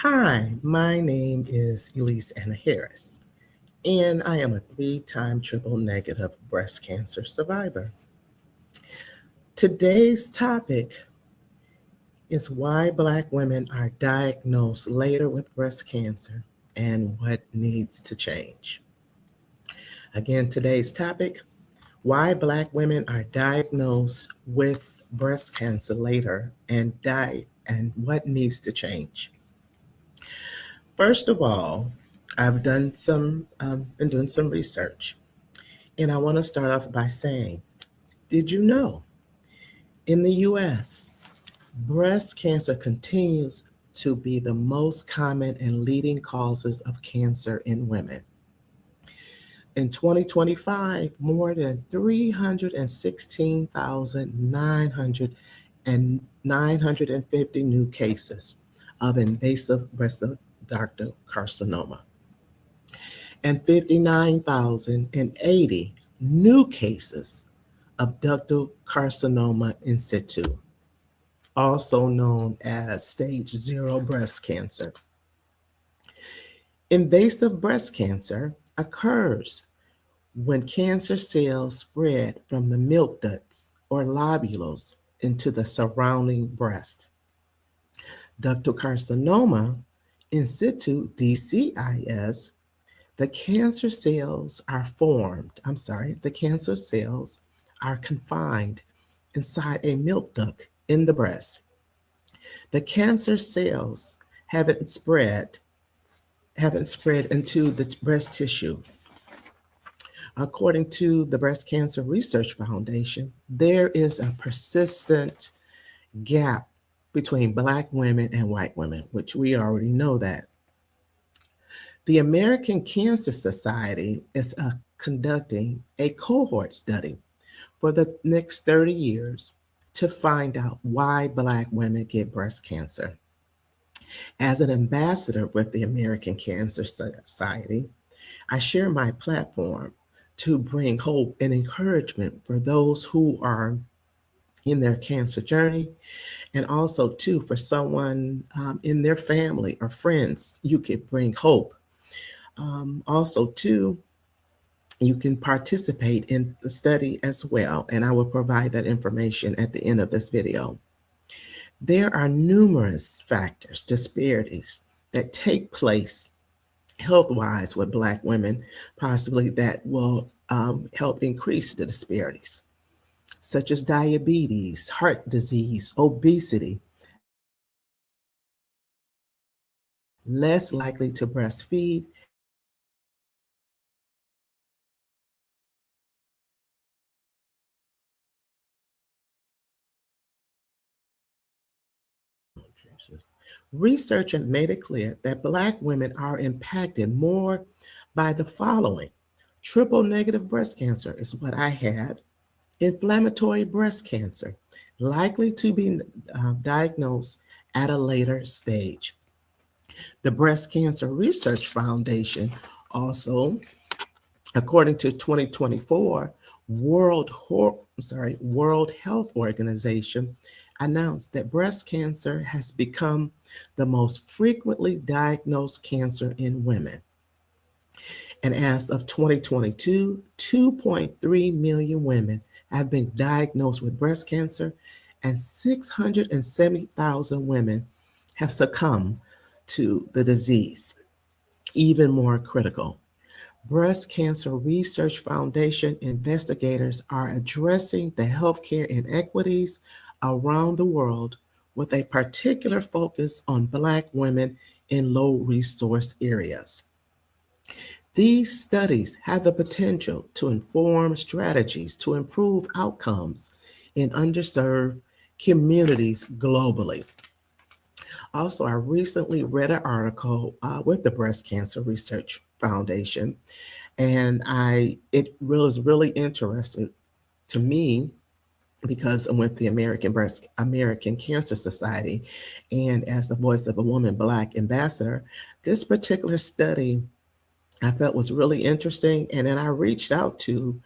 Hi, my name is Elise Anna Harris, and I am a three-time triple negative breast cancer survivor. Today's topic is why Black women are diagnosed later with breast cancer and what needs to change. Again, today's topic, why Black women are diagnosed with breast cancer later and die and what needs to change. First of all, I've been doing some research, and I want to start off by saying, did you know in the US, breast cancer continues to be the most common and leading causes of cancer in women? In 2025, more than 316,900 and 950 new cases of invasive breast ductal carcinoma and 59,080 new cases of ductal carcinoma in situ, also known as stage 0 breast cancer. Invasive breast cancer occurs when cancer cells spread from the milk ducts or lobules into the surrounding breast. Ductal carcinoma in situ, DCIS, the cancer cells are confined inside a milk duct in the breast. The cancer cells haven't spread into the breast tissue. According to the Breast Cancer Research Foundation, there is a persistent gap between Black women and white women, which we already know that. The American Cancer Society is conducting a cohort study for the next 30 years to find out why Black women get breast cancer. As an ambassador with the American Cancer Society, I share my platform to bring hope and encouragement for those who are in their cancer journey, and also too for someone in their family or friends. You could bring hope. Also too, you can participate in the study as well, and I will provide that information at the end of this video. There are numerous factors, disparities that take place health-wise with Black women, possibly that will help increase the disparities, such as diabetes, heart disease, obesity, less likely to breastfeed, research has made it clear that Black women are impacted more by the following. Triple negative breast cancer is what I had. Inflammatory breast cancer, likely to be diagnosed at a later stage. The Breast Cancer Research Foundation also, according to 2024 World Health Organization, announced that breast cancer has become the most frequently diagnosed cancer in women. And as of 2022, 2.3 million women have been diagnosed with breast cancer, and 670,000 women have succumbed to the disease. Even more critical, Breast Cancer Research Foundation investigators are addressing the healthcare inequities around the world with a particular focus on Black women in low resource areas. These studies have the potential to inform strategies to improve outcomes in underserved communities globally. Also, I recently read an article with the Breast Cancer Research Foundation, and it was really interesting to me because I'm with the American Cancer Society, and as the Voice of a Woman Black ambassador, this particular study I felt was really interesting, and then I reached out to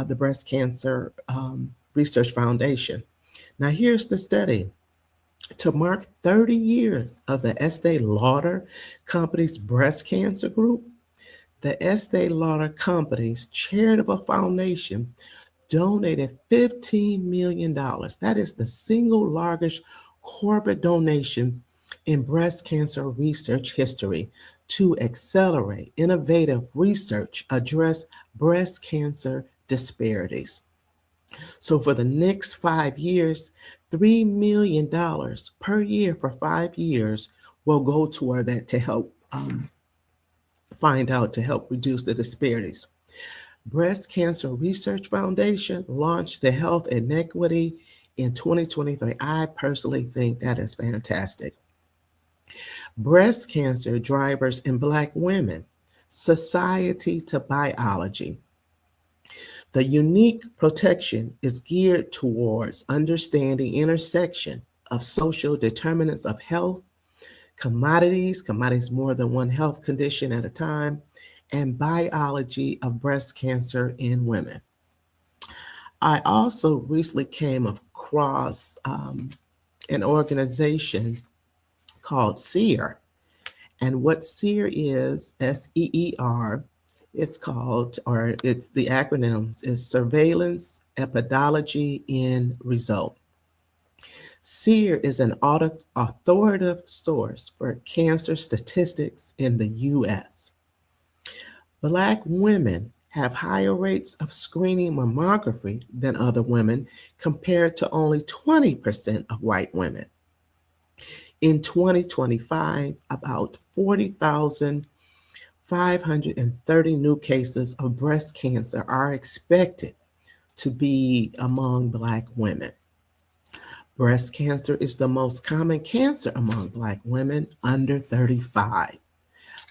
the Breast Cancer Research Foundation. Now, here's the study. To mark 30 years of the Estee Lauder Company's breast cancer group, the Estee Lauder Company's charitable foundation donated $15 million dollars. That is the single largest corporate donation in breast cancer research history to accelerate innovative research, address breast cancer disparities. So for the next 5 years, $3 million dollars per year for 5 years will go toward that to help to help reduce the disparities. Breast Cancer Research Foundation launched the Health Inequity in 2023. I personally think that is fantastic. Breast cancer drivers in Black women, Society to Biology. The unique protection is geared towards understanding intersection of social determinants of health, commodities more than one health condition at a time, and biology of breast cancer in women. I also recently came across an organization called SEER. And what SEER is, SEER, it's called, or it's the acronyms, is Surveillance Epidemiology in Result. SEER is an authoritative source for cancer statistics in the US. Black women have higher rates of screening mammography than other women compared to only 20% of white women. In 2025, about 40,530 new cases of breast cancer are expected to be among Black women. Breast cancer is the most common cancer among Black women under 35.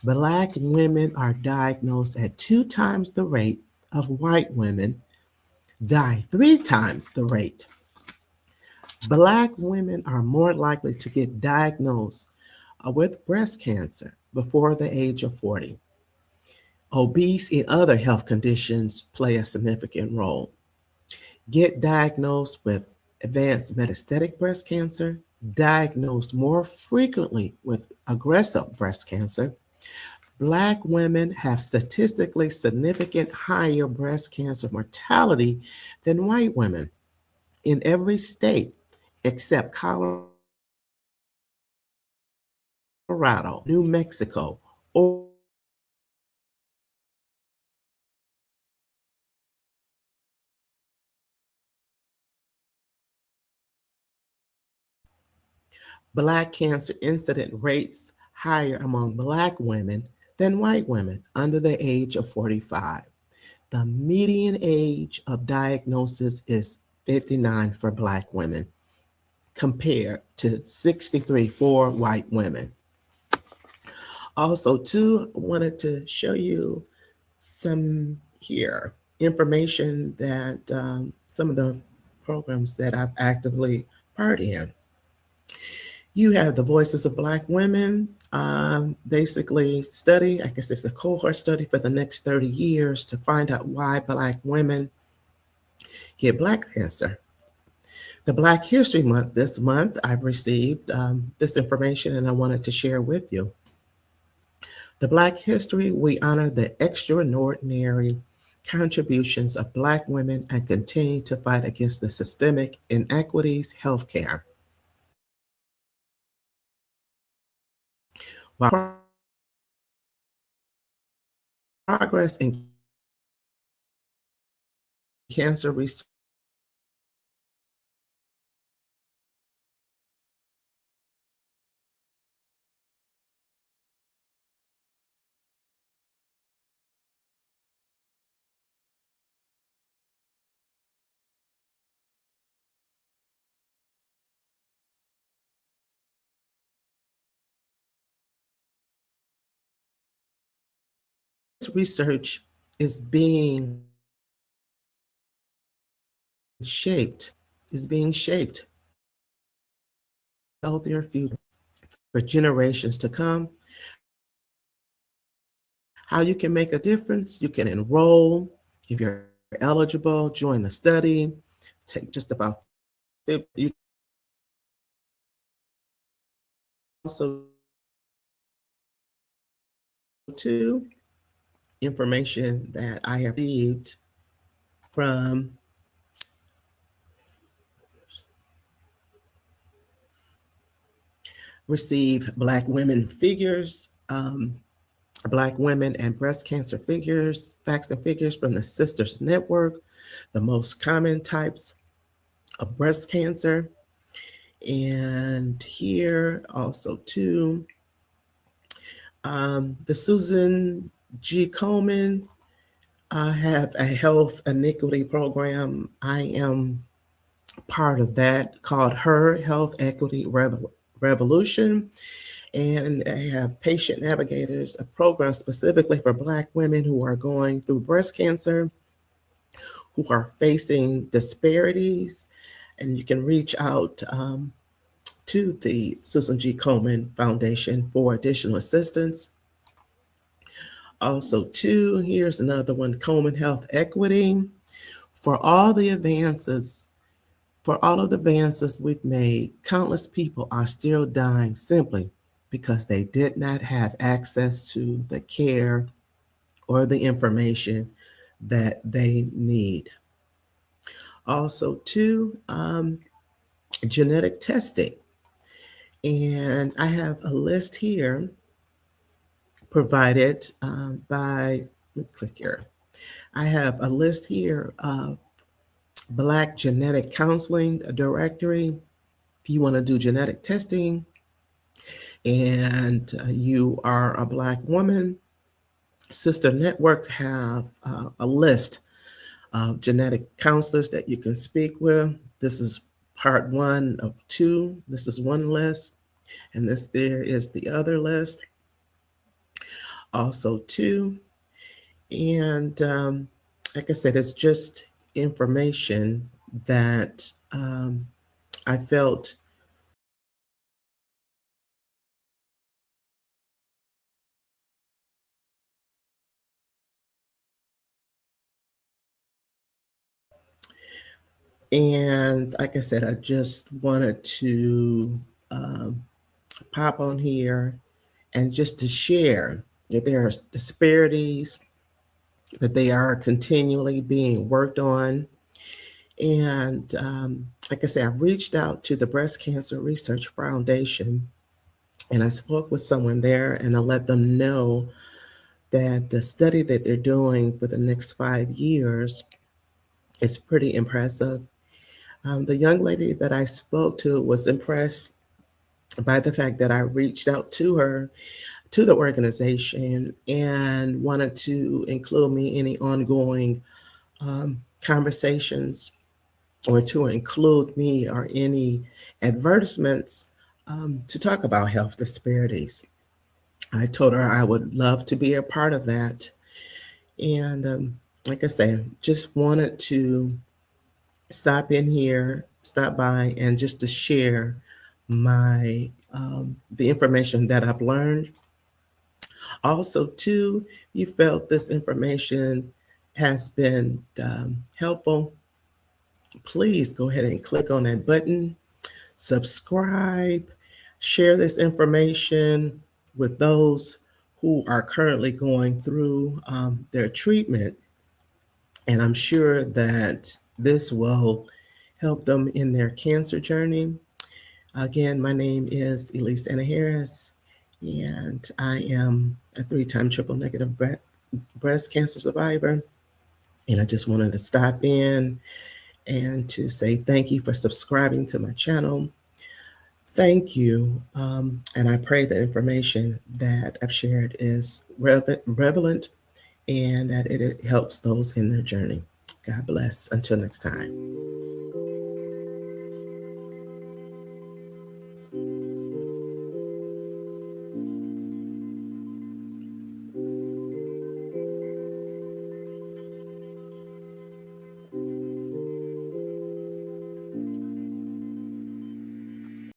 Black women are diagnosed at 2 times the rate of white women, die 3 times the rate. Black women are more likely to get diagnosed with breast cancer before the age of 40. Obese and other health conditions play a significant role. Get diagnosed with advanced metastatic breast cancer, diagnosed more frequently with aggressive breast cancer. Black women have statistically significant higher breast cancer mortality than white women in every state except Colorado, New Mexico, or Black cancer incident rates higher among Black women than white women under the age of 45. The median age of diagnosis is 59 for Black women compared to 63 for white women. Also, too, I wanted to show you some here information that some of the programs that I've actively part in. You have the Voices of Black Women, basically study, I guess it's a cohort study for the next 30 years to find out why Black women get Black cancer. The Black History Month, this month, I've received this information and I wanted to share with you. The Black History, we honor the extraordinary contributions of Black women and continue to fight against the systemic inequities healthcare. While progress in cancer research, research is being shaped, is being shaped healthier future for generations to come. How you can make a difference, you can enroll if you're eligible, join the study, take just about 50, you Also, too, information that I have received from Black women figures, Black women and breast cancer figures, facts and figures from the Sisters Network, the most common types of breast cancer. And here also too, the Susan G. Komen have a health inequity program. I am part of that called Her Health Equity Revolution. And I have Patient Navigators, a program specifically for Black women who are going through breast cancer, who are facing disparities. And you can reach out to the Susan G. Komen Foundation for additional assistance. Also, too, here's another one, Komen Health Equity. For all the advances, for all of the advances we've made, countless people are still dying simply because they did not have access to the care or the information that they need. Also, too, genetic testing. And I have a list here provided by, let me click here. I have a list here of Black Genetic Counseling Directory. If you want to do genetic testing and you are a Black woman, Sister Networks have a list of genetic counselors that you can speak with. This is part 1 of 2. This is one list, and this there is the other list. Also, 2. And like I said, it's just information that I felt and like I said, I just wanted to pop on here and just to share that there are disparities, that they are continually being worked on. And like I said, I reached out to the Breast Cancer Research Foundation and I spoke with someone there and I let them know that the study that they're doing for the next 5 years is pretty impressive. The young lady that I spoke to was impressed by the fact that I reached out to her, to the organization, and wanted to include me in any ongoing conversations or to include me or any advertisements to talk about health disparities. I told her I would love to be a part of that. And like I say, just wanted to stop in here, stop by, and just to share my the information that I've learned. Also, too, you felt this information has been helpful, please go ahead and click on that button, subscribe, share this information with those who are currently going through their treatment. And I'm sure that this will help them in their cancer journey. Again, my name is Elise Anna Harris, and I am a 3-time triple negative breast cancer survivor. And I just wanted to stop in and to say thank you for subscribing to my channel. Thank you. And I pray the information that I've shared is relevant and that it helps those in their journey. God bless. Until next time.